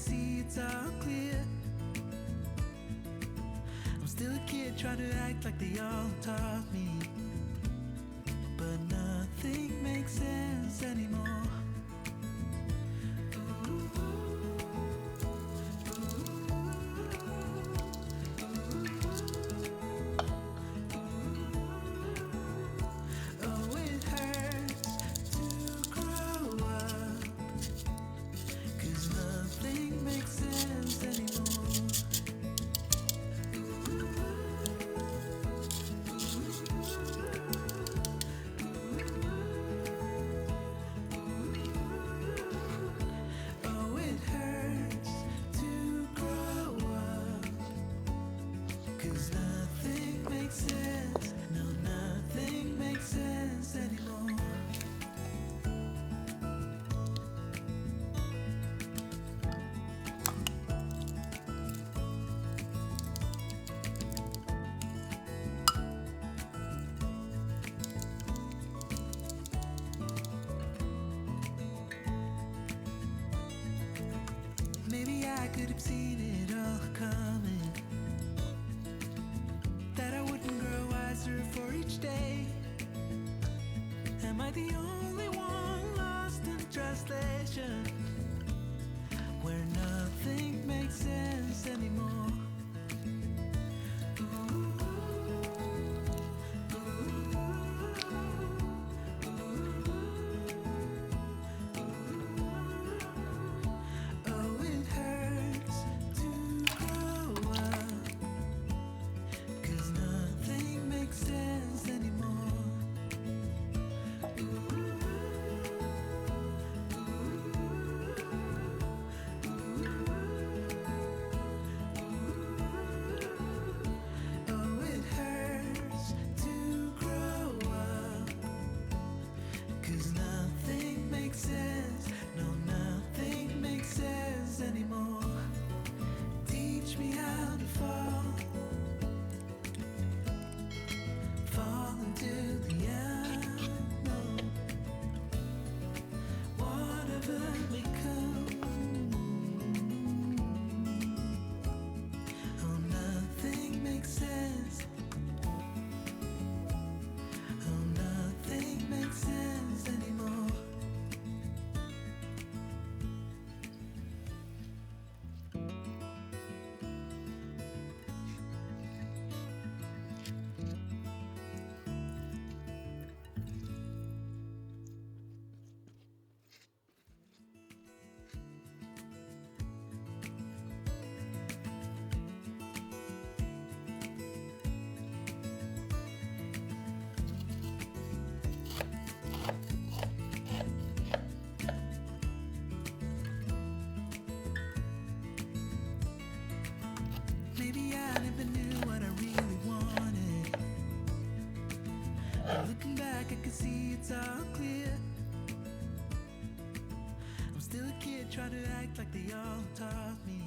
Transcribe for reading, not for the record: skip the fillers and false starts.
see it's all clear. I'm still a kid trying to act like they all taught me, but nothing makes sense anymore. Oh, it hurts to grow up, 'cause nothing makes sense anymore. Oh, it hurts to grow up, 'cause nothing makes sense. No, nothing makes sense anymore. Maybe I could have seen it all coming, that I wouldn't grow wiser for each day. Am I the only one lost in translation, where nothing makes sense anymore? Oh, it hurts to grow up, 'cause nothing makes sense anymore. Oh, it hurts to grow up, 'cause nothing makes sense. No, nothing makes sense anymore. Teach me how to fall into the unknown. Whatever may come. Oh, nothing makes sense. Oh, nothing makes sense anymore. Maybe I never knew what I really wanted. But looking back, I can see it's all clear. I'm still a kid trying to act like they all taught me,